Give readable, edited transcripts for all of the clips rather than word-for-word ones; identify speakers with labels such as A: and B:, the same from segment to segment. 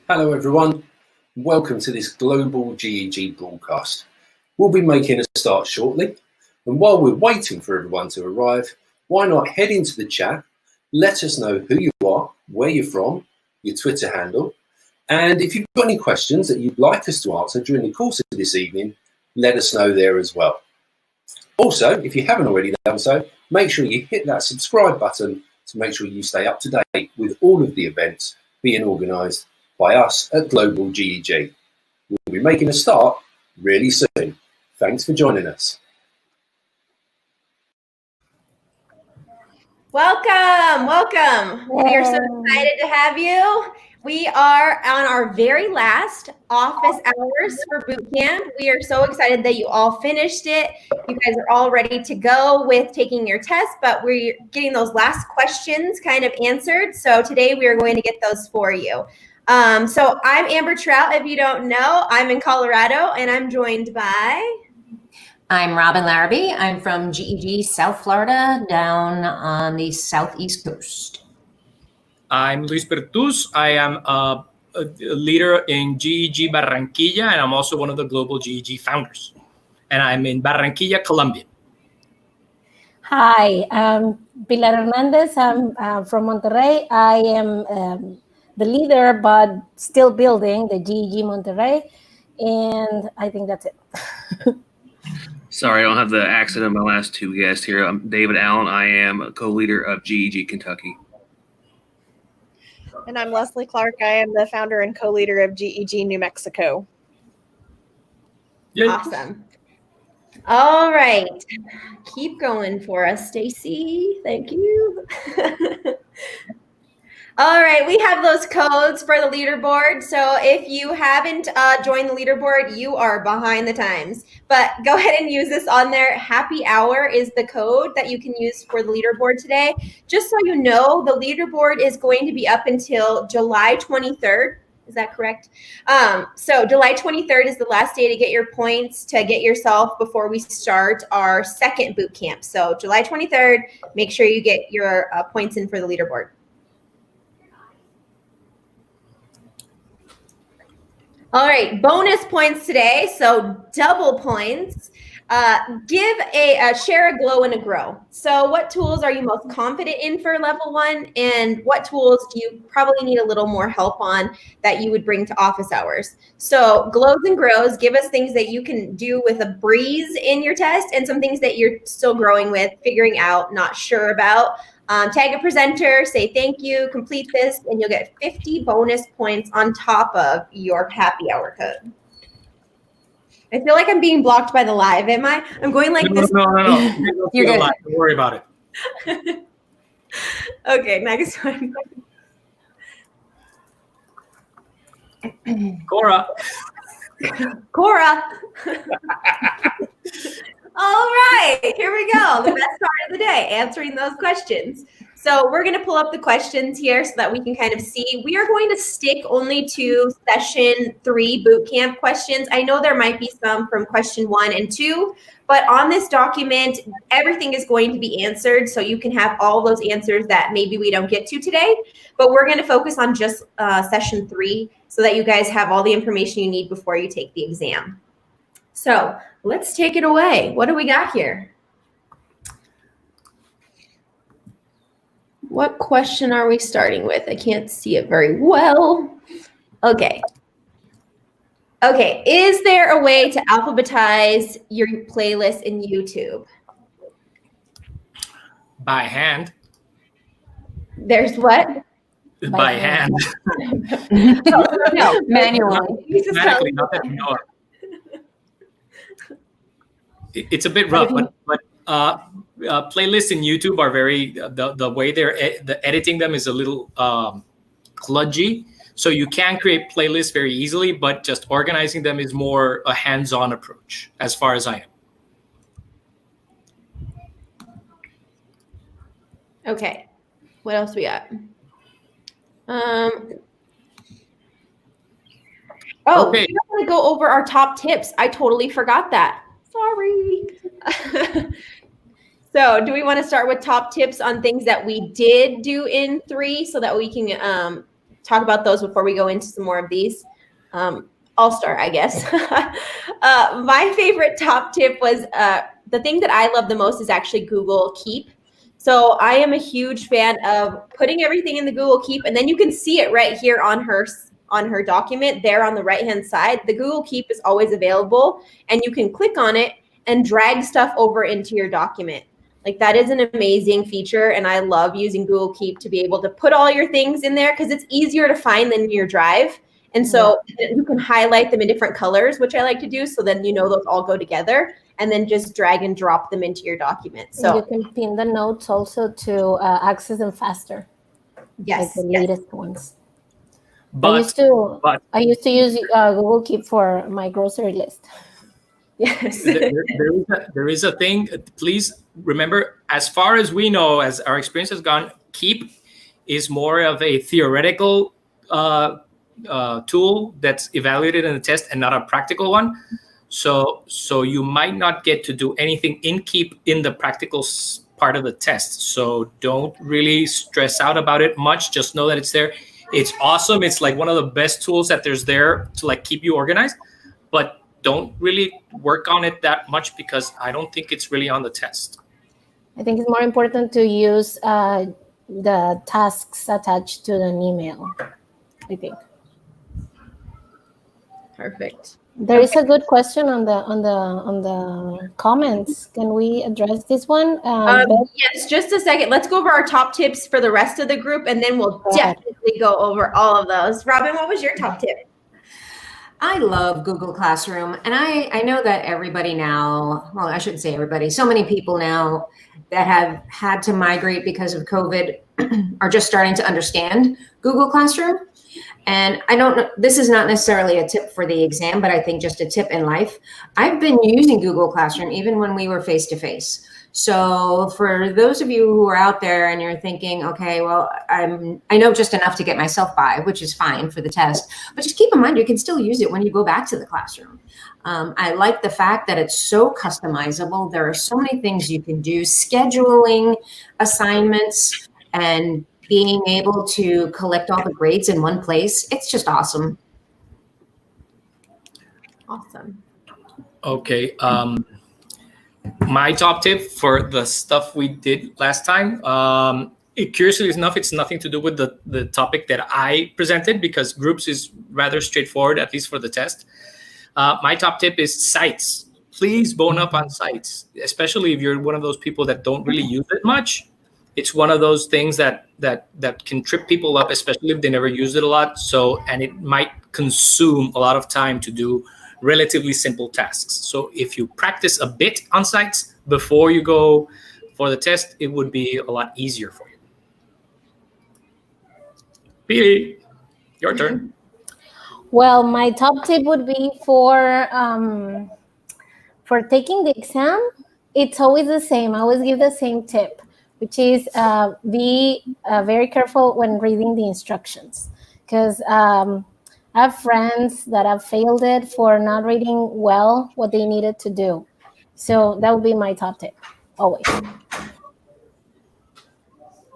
A: Hello everyone, welcome to this global GEG broadcast. We'll be making a start shortly, and while we're waiting for everyone to arrive, why not head into the chat, let us know who you are, where you're from, your Twitter handle, and if you've got any questions that you'd like us to answer during the course of this evening, let us know there as well. Also, if you haven't already done so, make sure you hit that subscribe button to make sure you stay up to date with all of the events being organised by us at Global GEG. We'll be making a start really soon. Thanks for joining us.
B: Welcome. We are so excited to have you. We are on our very last office hours for boot camp. We are so excited that you all finished it. You guys are all ready to go with taking your test, but we're getting those last questions kind of answered. So today we are going to get those for you. So I'm Amber Trout. If you don't know, I'm in Colorado and I'm joined by...
C: I'm Robin Larrabee. I'm from GEG South Florida, down on the southeast coast.
D: I'm Luis Pertuz. I am a leader in GEG Barranquilla, and I'm also one of the global GEG founders. And I'm in Barranquilla, Colombia.
E: Hi, I'm Pilar Hernandez. I'm from Monterrey. I am the leader, but still building the GEG Monterrey. And I think that's it.
F: Sorry, I don't have the accent of my last two guests here. I'm David Allen. I am a co-leader of GEG Kentucky.
G: And I'm Leslie Clark. I am the founder and co-leader of GEG New Mexico.
D: Yay.
B: Awesome. All right. Keep going for us, Stacy. Thank you. All right, we have those codes for the leaderboard. So if you haven't joined the leaderboard, you are behind the times. But go ahead and use this on there. Happy hour is the code that you can use for the leaderboard today. Just so you know, the leaderboard is going to be up until July 23rd. Is that correct? So July 23rd is the last day to get your points to get yourself before we start our second boot camp. So July 23rd, make sure you get your points in for the leaderboard. All right, bonus points today, so double points. Share a glow and a grow. So what tools are you most confident in for level 1, and what tools do you probably need a little more help on that you would bring to office hours? So glows and grows, give us things that you can do with a breeze in your test and some things that you're still growing with, figuring out, not sure about. Tag a presenter, say thank you, complete this, and you'll get 50 bonus points on top of your happy hour code. I feel like I'm being blocked by the live, am I? I'm going like this.
D: No.
C: You're good.
D: Don't worry about it.
B: Okay, next one.
D: Cora.
B: All right, here we go. The best part of the day, answering those questions. So we're going to pull up the questions here so that we can kind of see. We are going to stick only to session 3 bootcamp questions. I know there might be some from question 1 and 2, but on this document, everything is going to be answered. So you can have all those answers that maybe we don't get to today, but we're going to focus on just session 3 so that you guys have all the information you need before you take the exam. So let's take it away. What do we got here? What question are we starting with? I can't see it very well. Okay. Is there a way to alphabetize your playlist in YouTube?
D: By hand.
B: There's what?
D: By hand.
B: No,
C: Manually.
D: Manually, not that you know. It's a bit rough, but playlists in YouTube are very the way they're editing them is a little kludgy. So you can create playlists very easily, but just organizing them is more a hands-on approach, as far as I know.
B: Okay. What else we got?
D: Okay.
B: We want to go over our top tips. I totally forgot that. Sorry. So do we want to start with top tips on things that we did do in 3 so that we can talk about those before we go into some more of these. I'll start, I guess. My favorite top tip was the thing that I love the most is actually Google Keep. So I am a huge fan of putting everything in the Google Keep, and then you can see it right here on her document there on the right-hand side. The Google Keep is always available, and you can click on it and drag stuff over into your document. Like, that is an amazing feature, and I love using Google Keep to be able to put all your things in there because it's easier to find than your Drive. And so you can highlight them in different colors, which I like to do. So then those all go together, and then just drag and drop them into your document. So
E: and you can pin the notes also to access them faster.
B: Yes,
E: like the latest ones.
D: But
E: I used to use Google Keep for my grocery list.
B: Yes.
D: there is a thing. Please remember, as far as we know, as our experience has gone, Keep is more of a theoretical tool that's evaluated in a test and not a practical one. So you might not get to do anything in Keep in the practical part of the test. So don't really stress out about it much. Just know that it's there. It's awesome. It's like one of the best tools that there's there to like keep you organized, but don't really work on it that much because I don't think it's really on the test.
E: I think it's more important to use the tasks attached to an email, I think.
B: Perfect.
E: There is a good question on the comments. Can we address this one?
B: Yes, just a second. Let's go over our top tips for the rest of the group, and then we'll definitely go over all of those. Robin, what was your top tip?
C: I love Google Classroom, and I know that everybody now, well, I shouldn't say everybody, so many people now that have had to migrate because of COVID are just starting to understand Google Classroom. And I don't know, this is not necessarily a tip for the exam, but I think just a tip in life. I've been using Google Classroom even when we were face-to-face. So for those of you who are out there and you're thinking, okay, well, I know just enough to get myself by, which is fine for the test, but just keep in mind, you can still use it when you go back to the classroom. I like the fact that it's so customizable. There are so many things you can do, scheduling assignments and being able to collect all the grades in one place. It's just awesome.
B: Awesome.
D: Okay. My top tip for the stuff we did last time, curiously enough, it's nothing to do with the topic that I presented because groups is rather straightforward, at least for the test. My top tip is sites. Please bone up on sites, especially if you're one of those people that don't really use it much. It's one of those things that can trip people up, especially if they never used it a lot. And it might consume a lot of time to do relatively simple tasks. So if you practice a bit on sites before you go for the test, it would be a lot easier for you. Pili, your turn.
E: Well, my top tip would be for taking the exam. It's always the same. I always give the same tip, which is be very careful when reading the instructions, because I have friends that have failed it for not reading well what they needed to do. So that would be my top tip, always.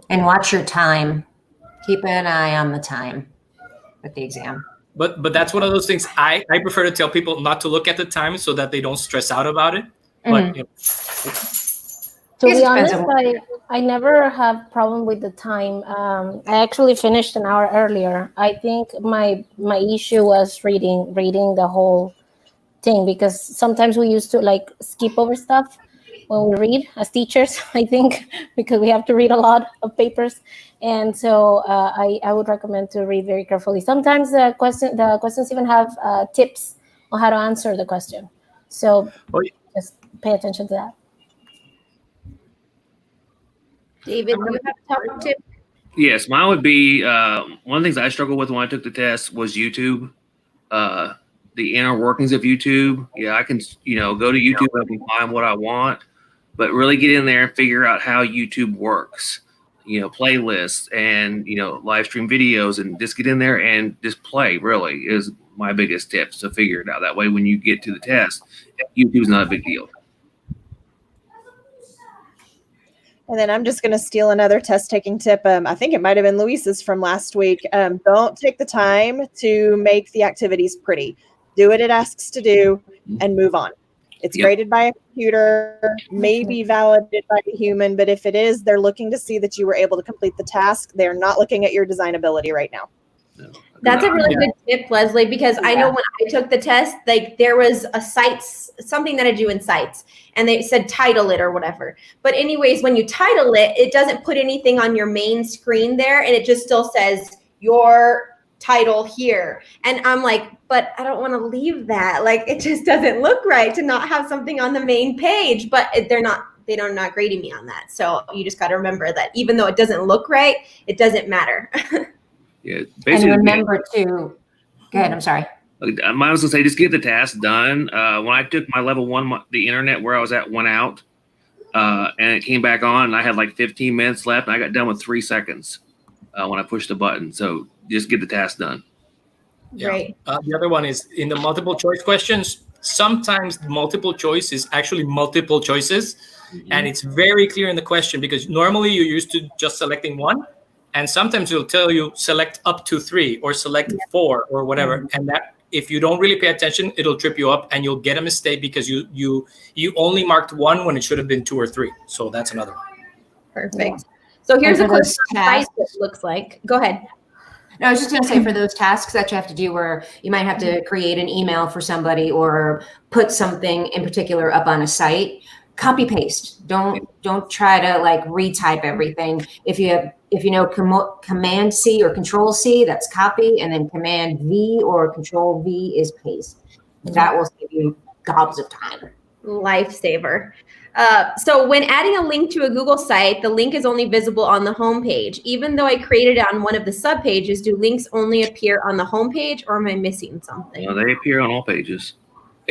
C: And watch your time. Keep an eye on the time with the exam.
D: But that's one of those things I prefer to tell people not to look at the time so that they don't stress out about it. But
E: to be honest, I never have problem with the time. I actually finished an hour earlier. I think my issue was reading the whole thing, because sometimes we used to like skip over stuff when we read as teachers, I think, because we have to read a lot of papers. And so I would recommend to read very carefully. Sometimes the questions even have tips on how to answer the question. So just pay attention to that.
B: David, do you have a top tip?
F: Yes, mine would be one of the things I struggled with when I took the test was YouTube, the inner workings of YouTube. Yeah, I can go to YouTube and I can find what I want, but really get in there and figure out how YouTube works. Playlists and live stream videos, and just get in there and just play. Really is my biggest tip. So figure it out. That way, when you get to the test, YouTube's not a big deal.
G: And then I'm just going to steal another test taking tip. I think it might have been Luis's from last week. Don't take the time to make the activities pretty. Do what it asks to do and move on. It's graded by a computer, maybe validated by a human, but if it is, they're looking to see that you were able to complete the task. They're not looking at your design ability right now.
F: No.
B: That's a really good tip, Leslie, because I know when I took the test, like there was a sites, something that I do in sites, and they said title it or whatever. But anyways, when you title it, it doesn't put anything on your main screen there, and it just still says your title here. And I'm like, but I don't want to leave that. Like, it just doesn't look right to not have something on the main page, but they're not grading me on that. So you just got to remember that even though it doesn't look right, it doesn't matter.
F: Yeah, basically.
C: And remember to, go ahead, I'm sorry.
F: I was going to say, just get the task done. When I took my level 1, the internet where I was at went out, and it came back on, and I had like 15 minutes left, and I got done with 3 seconds when I pushed the button. So just get the task done.
D: Yeah.
B: Right.
D: The other one is in the multiple choice questions. Sometimes multiple choice is actually multiple choices, and it's very clear in the question because normally you're used to just selecting one. And sometimes it'll tell you select up to 3 or select 4 or whatever. And that if you don't really pay attention, it'll trip you up and you'll get a mistake because you only marked 1 when it should have been 2 or 3. So that's another one.
B: Perfect. Yeah. So here's a question it looks like. Go ahead.
C: No, I was just going to say for those tasks that you have to do where you might have to create an email for somebody or put something in particular up on a site, copy paste. Don't try to like retype everything. If you know Command C or Control C, that's copy, and then Command V or Control V is paste. That will save you gobs of time.
B: Lifesaver. So when adding a link to a Google site, the link is only visible on the home page. Even though I created it on one of the sub pages, do links only appear on the home page, or am I missing something?
F: No, they appear on all pages.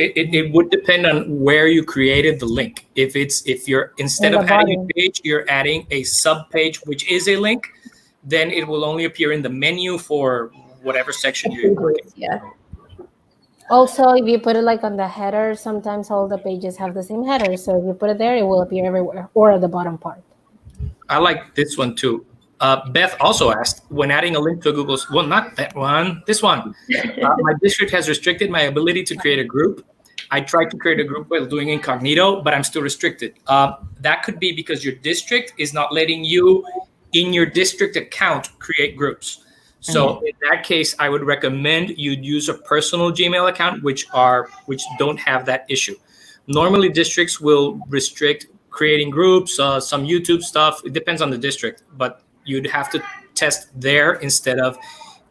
D: It would depend on where you created the link. If you're instead of adding a page, you're adding a sub page, which is a link, then it will only appear in the menu for whatever section you're working.
B: Yeah.
E: Also, if you put it like on the header, sometimes all the pages have the same header. So if you put it there, it will appear everywhere or at the bottom part.
D: I like this one too. Beth also asked, when adding a link to Google's, well, not that one, this one. My district has restricted my ability to create a group. I tried to create a group while doing incognito, but I'm still restricted. That could be because your district is not letting you, in your district account, create groups. So in that case, I would recommend you use a personal Gmail account, which don't have that issue. Normally, districts will restrict creating groups, some YouTube stuff. It depends on the district, but you'd have to test there instead of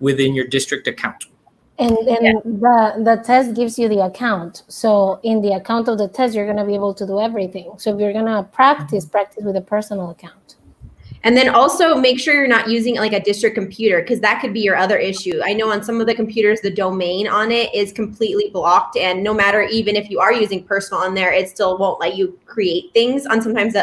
D: within your district account.
E: And the test gives you the account. So in the account of the test, you're going to be able to do everything. So if you're going to practice with a personal account.
B: And then also make sure you're not using like a district computer, because that could be your other issue. I know on some of the computers, the domain on it is completely blocked. And no matter, even if you are using personal on there, it still won't let you create things on sometimes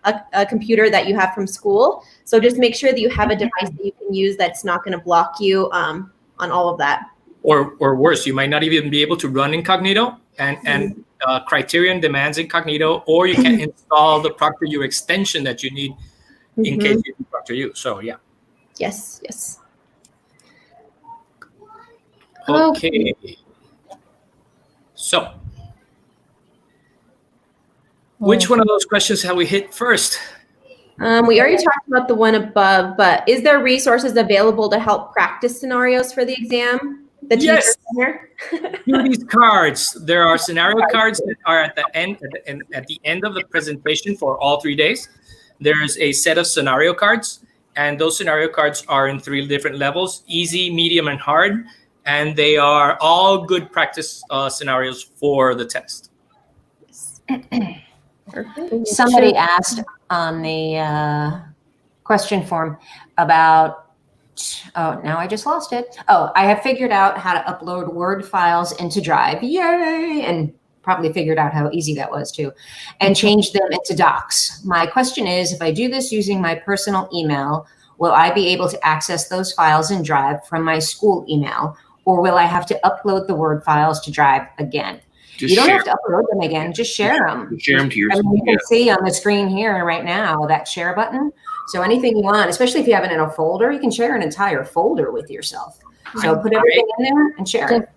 B: a computer that you have from school. So just make sure that you have a device that you can use that's not going to block you on all of that.
D: Or worse, you might not even be able to run incognito, and Criterion demands incognito, or you can install the Proctor You extension that you need in case you do Proctor You. So yeah.
B: Yes.
D: Okay. So which one of those questions have we hit first?
B: We already talked about the one above, but is there resources available to help practice scenarios for the exam?
D: Yes. Do these cards. There are scenario cards that are at the end of the presentation for all 3 days. There's a set of scenario cards, and those scenario cards are in 3 different levels: easy, medium, and hard. And they are all good practice scenarios for the test.
C: Somebody asked on the question form about, oh, now I just lost it. Oh, I have figured out how to upload Word files into Drive. Yay! And probably figured out how easy that was too, and change them into docs. My question is, if I do this using my personal email, will I be able to access those files in Drive from my school email, or will I have to upload the Word files to Drive again?
F: Just
C: you don't
F: share,
C: have to upload them again. Just share them.
F: share them to yourself.
C: You can see on the screen here right now that share button. So anything you want, especially if you have it in a folder, you can share an entire folder with yourself. So put everything in there and share it.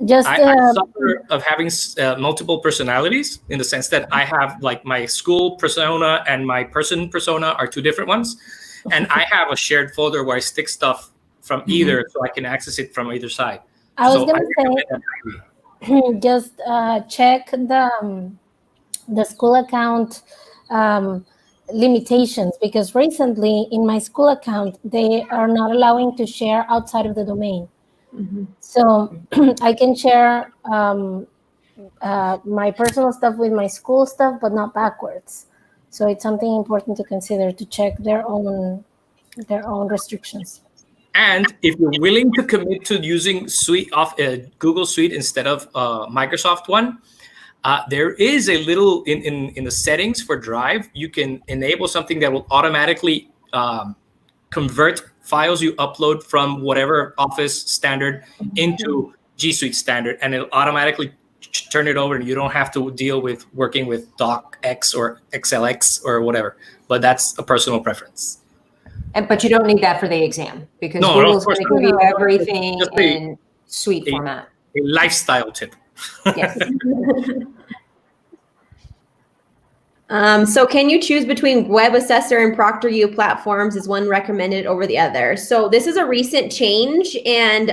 D: I suffer of having multiple personalities, in the sense that I have like my school persona and my person persona are two different ones. And I have a shared folder where I stick stuff from either, so I can access it from either side.
E: I was going to say, just check the school account limitations, because recently in my school account, they are not allowing to share outside of the domain. So I can share my personal stuff with my school stuff, but not backwards. So it's something important to consider, to check their own restrictions.
D: And if you're willing to commit to using Google Suite instead of Microsoft one, there is a little in the settings for Drive, you can enable something that will automatically convert files you upload from whatever Office standard into G Suite standard, and it'll automatically turn it over, and you don't have to deal with working with DocX or XLX or whatever. But that's a personal preference.
C: But you don't need that for the exam, because Google's going to give you everything in Suite format.
D: A lifestyle tip.
C: Yes.
B: So can you choose between Web Assessor and Proctor You platforms? Is one recommended over the other? So this is a recent change, and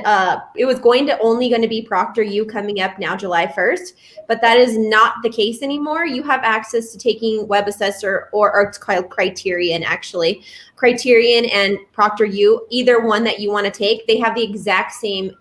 B: it was only going to be Proctor You coming up now July 1st, but that is not the case anymore. You have access to taking Web Assessor, or it's called Criterion actually. Criterion and Proctor You, either one that you want to take, they have the exact same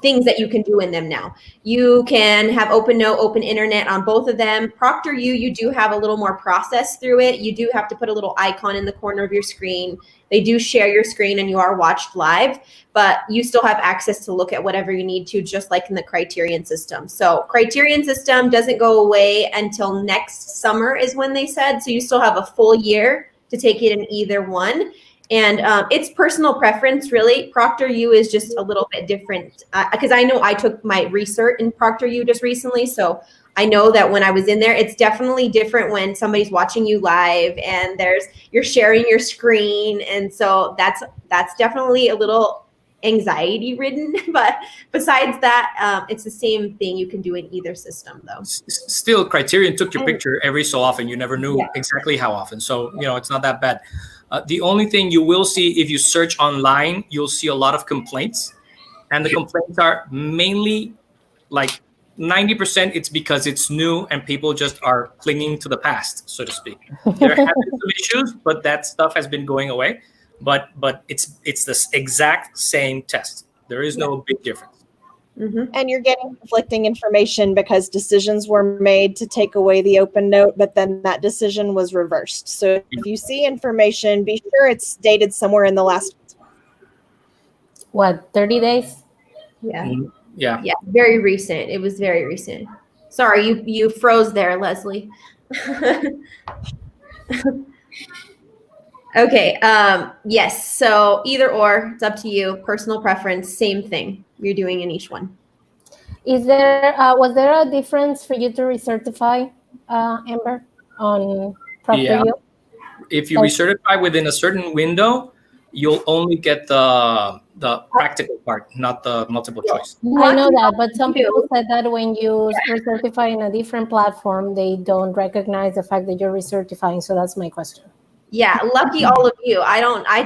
B: things that you can do in them now. You can have open note, open internet on both of them. Proctor You, you do have a little more process through it. You do have to put a little icon in the corner of your screen. They do share your screen and you are watched live, but you still have access to look at whatever you need to, just like in the Criterion system. So Criterion system doesn't go away until next summer is when they said. So you still have a full year to take it in either one. And it's personal preference, really. Proctor You is just a little bit different, because I know I took my recert in Proctor You just recently. So I know that when I was in there, it's definitely different when somebody's watching you live and you're sharing your screen. And so that's definitely a little anxiety ridden. But besides that, it's the same thing you can do in either system, though.
D: Still, Criterion took your picture every so often. You never knew exactly how often. So, it's not that bad. The only thing you will see if you search online, you'll see a lot of complaints. And the complaints are mainly like 90% it's because it's new and people just are clinging to the past, so to speak. There have been some issues, but that stuff has been going away. But it's the exact same test. There is no big difference.
G: And you're getting conflicting information because decisions were made to take away the open note, but then that decision was reversed. So if you see information, be sure it's dated somewhere in the last
E: 30 days?
B: Yeah.
D: Yeah.
B: Yeah. Very recent. It was very recent. Sorry, you froze there, Leslie. Okay. Yes. So either or, it's up to you. Personal preference, same thing you're doing in each one.
E: Was there a difference for you to recertify, Amber, on Proctor You?
D: If you recertify within a certain window, you'll only get the practical part, not the multiple choice.
E: I know that, but some people said that when you recertify in a different platform, they don't recognize the fact that you're recertifying. So that's my question.
B: Yeah, lucky all of you. I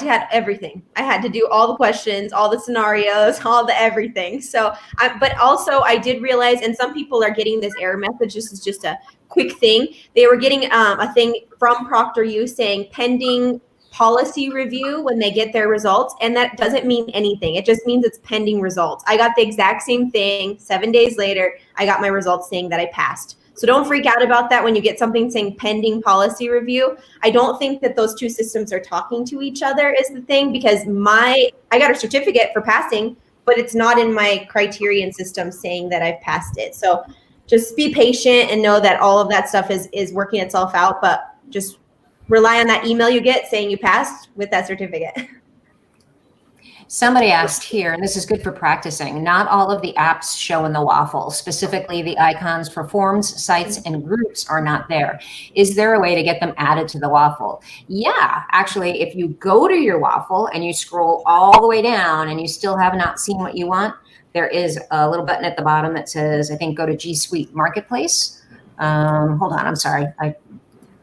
B: had everything. I had to do all the questions, all the scenarios, all the everything. So, but also I did realize, and some people are getting this error message. This is just a quick thing. They were getting a thing from Proctor You saying pending policy review when they get their results. And that doesn't mean anything. It just means it's pending results. I got the exact same thing. 7 days later, I got my results saying that I passed. So don't freak out about that when you get something saying pending policy review. I don't think that those two systems are talking to each other is the thing, because I got a certificate for passing, but it's not in my Criterion system saying that I've passed it. So just be patient and know that all of that stuff is working itself out, but just rely on that email you get saying you passed with that certificate.
C: Somebody asked here, and this is good for practicing, not all of the apps show in the waffle. Specifically, the icons for forms, sites, and groups are not there. Is there a way to get them added to the waffle? Yeah, actually, if you go to your waffle and you scroll all the way down and you still have not seen what you want, there is a little button at the bottom that says, I think, go to G Suite Marketplace. Hold on, I'm sorry. I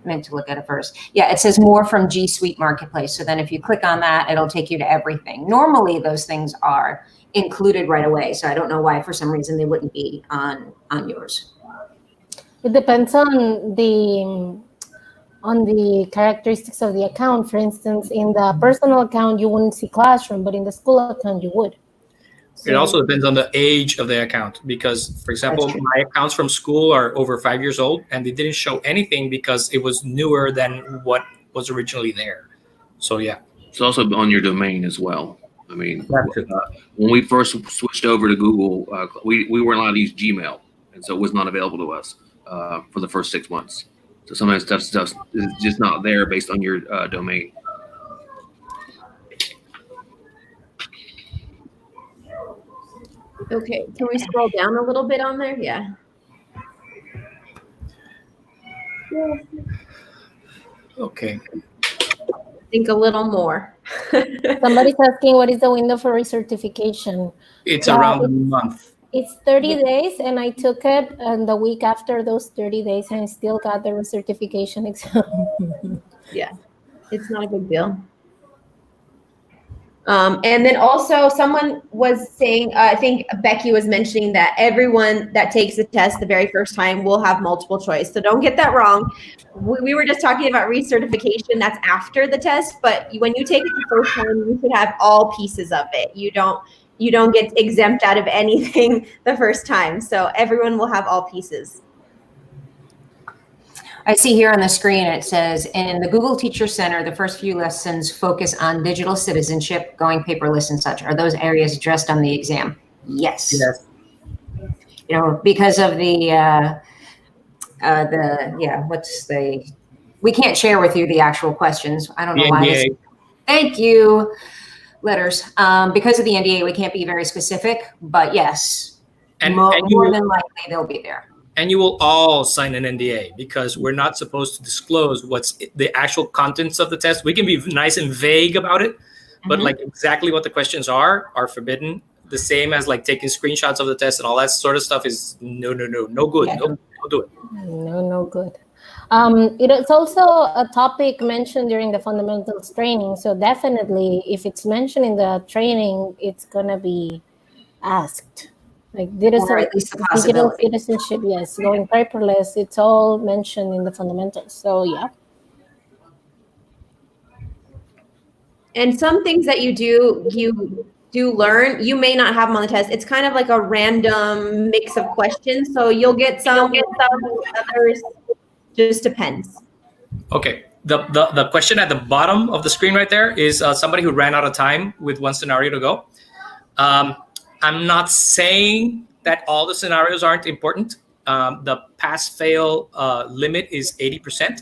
C: meant to look at it first. Yeah, it says more from G Suite Marketplace. So then if you click on that, it'll take you to everything. Normally those things are included right away. So I don't know why for some reason they wouldn't be on yours.
E: It depends on the characteristics of the account. For instance, in the personal account, you wouldn't see Classroom, but in the school account, you would.
D: It also depends on the age of the account because, for example, my accounts from school are over 5 years old and they didn't show anything because it was newer than what was originally there. So, yeah.
F: It's also on your domain as well. I mean, when we first switched over to Google, we weren't allowed to use Gmail, and so it was not available to us for the first 6 months. So sometimes stuff is just not there based on your domain.
B: Okay, can we scroll down a little bit on there? Yeah.
D: Okay.
B: Think a little more.
E: Somebody's asking, what is the window for recertification?
D: It's around a month.
E: It's 30 days, and I took it, and the week after those 30 days, and I still got the recertification exam.
B: Yeah, it's not a big deal. And then also someone was saying, I think Becky was mentioning that everyone that takes the test the very first time will have multiple choice. So don't get that wrong. We were just talking about recertification. That's after the test. But when you take it the first time, you should have all pieces of it. You don't get exempt out of anything the first time. So everyone will have all pieces.
C: I see here on the screen, it says, in the Google Teacher Center, the first few lessons focus on digital citizenship, going paperless and such. Are those areas addressed on the exam? Yes.
D: Yes.
C: You know, because of we can't share with you the actual questions. I don't know why. Thank you. Letters. Because of the NDA, we can't be very specific, but yes, more than likely they'll be there.
D: And you will all sign an NDA because we're not supposed to disclose what's the actual contents of the test. We can be nice and vague about it, but like exactly what the questions are forbidden. The same as like taking screenshots of the test and all that sort of stuff is no good.
C: Yeah.
D: Don't do it.
E: No good. It's also a topic mentioned during the fundamentals training. So definitely, if it's mentioned in the training, it's gonna be asked. Like digital citizenship, yes, going paperless, it's all mentioned in the fundamentals. So yeah.
B: And some things that you do learn, you may not have them on the test. It's kind of like a random mix of questions. So you'll get some others. Just depends.
D: Okay. The question at the bottom of the screen right there is somebody who ran out of time with one scenario to go. I'm not saying that all the scenarios aren't important. The pass-fail limit is 80%,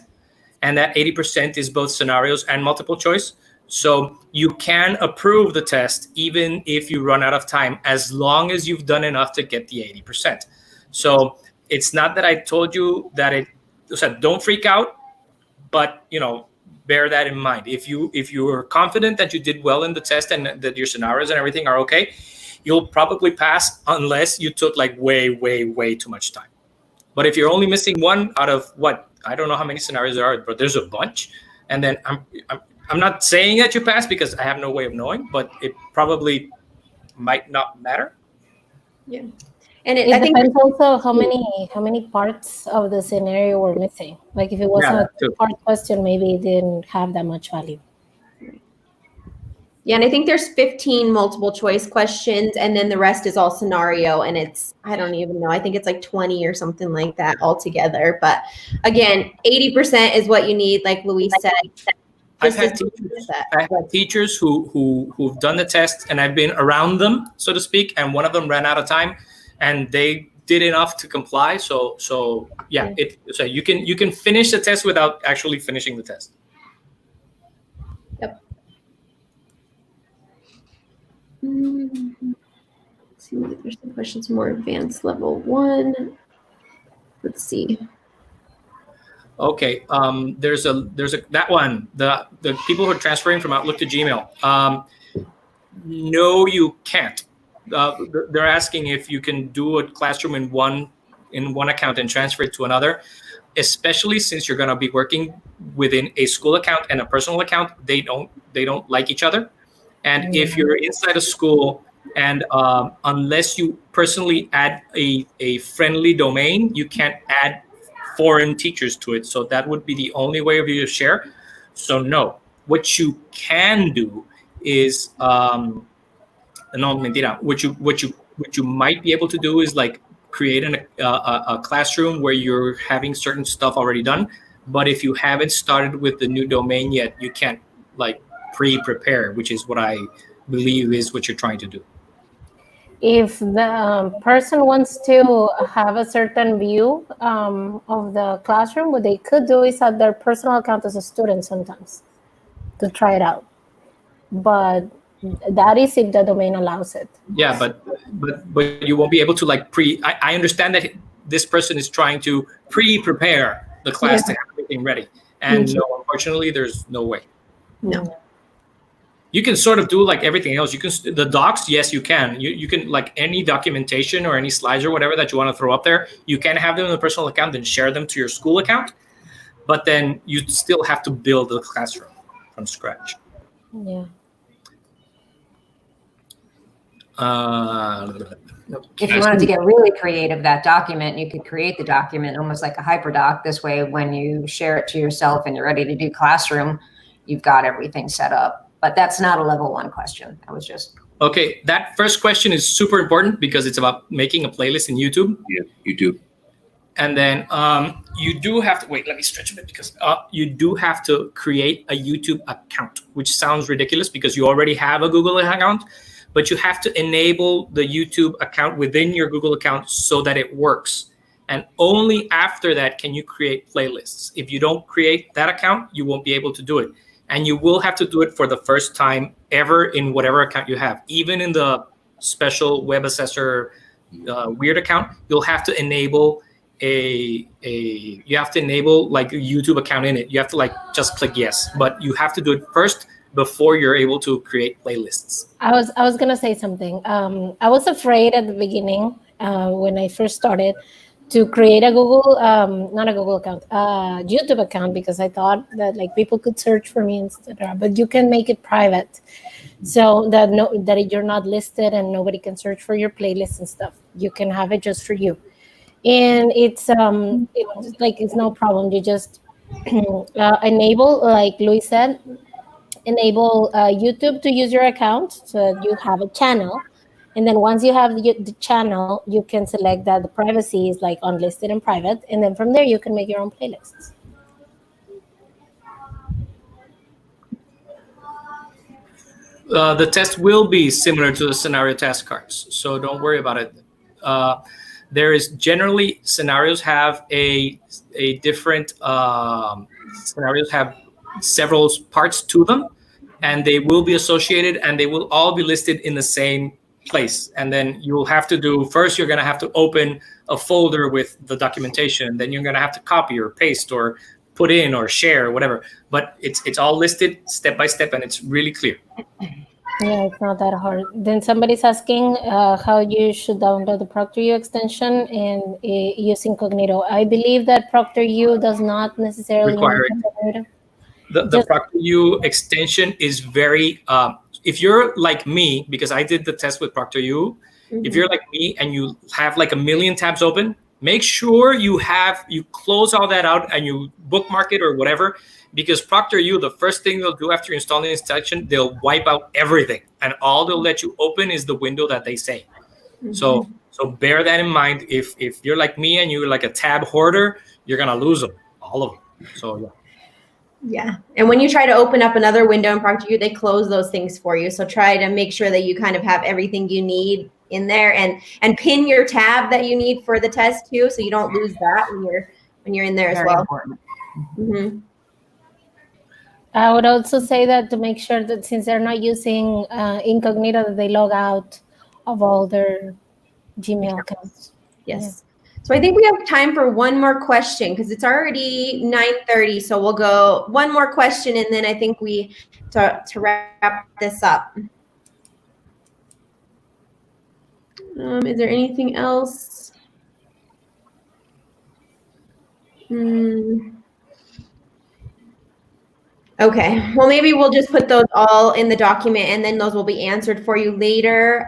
D: and that 80% is both scenarios and multiple choice. So you can approve the test even if you run out of time, as long as you've done enough to get the 80%. So it's not that I told you that don't freak out, but bear that in mind. If you are confident that you did well in the test and that your scenarios and everything are okay, you'll probably pass unless you took like way too much time. But if you're only missing one out of I don't know how many scenarios there are, but there's a bunch. And then I'm not saying that you pass because I have no way of knowing, but it probably might not matter.
B: Yeah. And
E: I think depends also how many parts of the scenario were missing. Like if it was a two-part question, maybe it didn't have that much value.
B: Yeah, and I think there's 15 multiple choice questions, and then the rest is all scenario, and I don't even know. I think it's like 20 or something like that altogether. But again, 80% is what you need, like Luis said.
D: I've had teachers who've done the test, and I've been around them, so to speak, and one of them ran out of time, and they did enough to comply. So yeah. So you can finish the test without actually finishing the test.
B: Yep. Seems like there's some questions more advanced level 1. Let's see.
D: Okay, there's a that one, the people who are transferring from Outlook to Gmail. No, you can't. They're asking if you can do a classroom in one account and transfer it to another, especially since you're going to be working within a school account and a personal account. They don't like each other. And if you're inside a school and unless you personally add a friendly domain, you can't add foreign teachers to it. So that would be the only way of you to share. So no, what you can do is no, mentira. What you might be able to do is like create a classroom where you're having certain stuff already done. But if you haven't started with the new domain yet, you can't like pre-prepare, which is what I believe is what you're trying to do.
E: If the person wants to have a certain view of the classroom, what they could do is add their personal account as a student sometimes to try it out. But that is if the domain allows it.
D: Yeah, but you won't be able to like I understand that this person is trying to pre-prepare the class to have everything ready. And no, unfortunately, there's no way.
B: No.
D: You can sort of do like everything else. You can the docs, yes, you can. You can like any documentation or any slides or whatever that you want to throw up there. You can have them in the personal account and share them to your school account, but then you still have to build the classroom from scratch.
E: Yeah.
C: If you wanted to get really creative, that document, you could create the document almost like a hyperdoc. This way, when you share it to yourself and you're ready to do classroom, you've got everything set up. But that's not a level 1 question. That was just.
D: Okay, that first question is super important because it's about making a playlist in YouTube.
F: Yeah, YouTube.
D: And then you do have to, wait, let me stretch a bit because you do have to create a YouTube account, which sounds ridiculous because you already have a Google account, but you have to enable the YouTube account within your Google account so that it works. And only after that can you create playlists. If you don't create that account, you won't be able to do it. And you will have to do it for the first time ever in whatever account you have. Even in the special Web Assessor weird account, you'll have to enable like a YouTube account in it. You have to like just click yes, but you have to do it first before you're able to create playlists.
E: I was gonna say something. I was afraid at the beginning when I first started to create a Google, not a Google account, YouTube account, because I thought that like people could search for me, etc. But you can make it private, so that that you're not listed and nobody can search for your playlists and stuff. You can have it just for you, and it's no problem. You just enable, like Luis said, enable YouTube to use your account so that you have a channel. And then once you have the channel, you can select that the privacy is like unlisted and private. And then from there, you can make your own playlists.
D: The test will be similar to the scenario task cards, so don't worry about it. There is generally scenarios have a different scenarios have several parts to them, and they will be associated, and they will all be listed in the same place. And then you will have to do, first you're going to have to open a folder with the documentation, then you're going to have to copy or paste or put in or share or whatever, but it's all listed step by step and it's really clear.
E: Yeah, it's not that hard. Then somebody's asking how you should download the Proctor You extension and use incognito. I believe that Proctor You does not necessarily
D: require it. The Proctor You extension is very, if you're like me, because I did the test with Proctor You, if you're like me and you have like a million tabs open, make sure you close all that out and you bookmark it or whatever, because Proctor You, the first thing they'll do after installing the extension, they'll wipe out everything and all they'll let you open is the window that they say. So bear that in mind. If you're like me and you're like a tab hoarder, you're going to lose them, all of them. So yeah.
B: Yeah. And when you try to open up another window in Proctor You, they close those things for you. So try to make sure that you kind of have everything you need in there and pin your tab that you need for the test too, so you don't lose that when you're in there as well.
C: Important.
E: I would also say that to make sure that since they're not using incognito, that they log out of all their Gmail accounts.
B: Yes.
E: Yeah.
B: So I think we have time for one more question because it's already 9:30. So we'll go one more question, and then I think we to wrap this up. Is there anything else? Okay, well, maybe we'll just put those all in the document and then those will be answered for you later.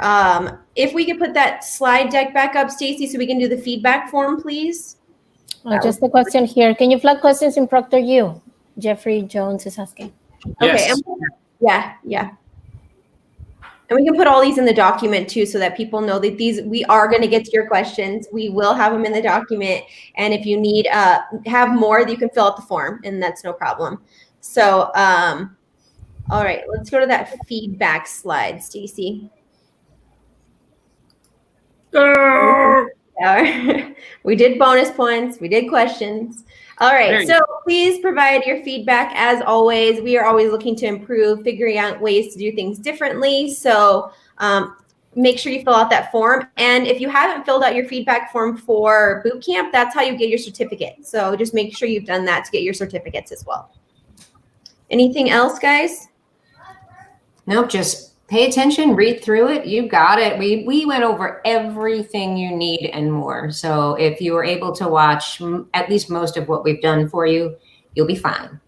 B: If we could put that slide deck back up, Stacy, so we can do the feedback form, please.
E: Just a question here. Can you flag questions in Proctor You? Jeffrey Jones is asking.
B: Okay,
D: Yes.
B: yeah. And we can put all these in the document too, so that people know that we are going to get to your questions. We will have them in the document. And if you need have more, you can fill out the form and that's no problem. So, all right, let's go to that feedback slide, Stacy. We did bonus points. We did questions. All right, so please provide your feedback. As always, we are always looking to improve, figuring out ways to do things differently. So make sure you fill out that form. And if you haven't filled out your feedback form for Bootcamp, that's how you get your certificate. So just make sure you've done that to get your certificates as well. Anything else, guys?
C: Nope, just pay attention, read through it. You got it. We went over everything you need and more. So if you were able to watch at least most of what we've done for you, you'll be fine.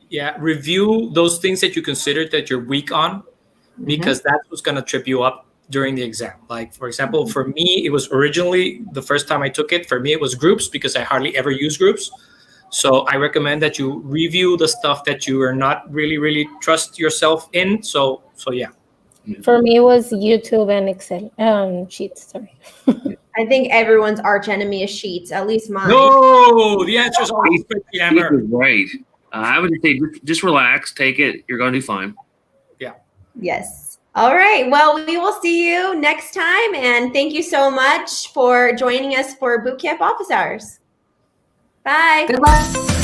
D: Yeah, review those things that you considered that you're weak on, because that's what's going to trip you up during the exam. Like, for example, for me, it was originally the first time I took it. For me, it was groups because I hardly ever use groups. So I recommend that you review the stuff that you are not really trust yourself in. So yeah.
E: For me, it was YouTube and Excel sheets. Sorry.
B: I think everyone's arch enemy is Sheets, at least mine.
D: No, the answer is always spreadsheet.
F: Right. I would say just relax, take it. You're going to do fine.
D: Yeah.
B: Yes. All right. Well, we will see you next time. And thank you so much for joining us for Bootcamp Office Hours. Bye.
C: Good luck.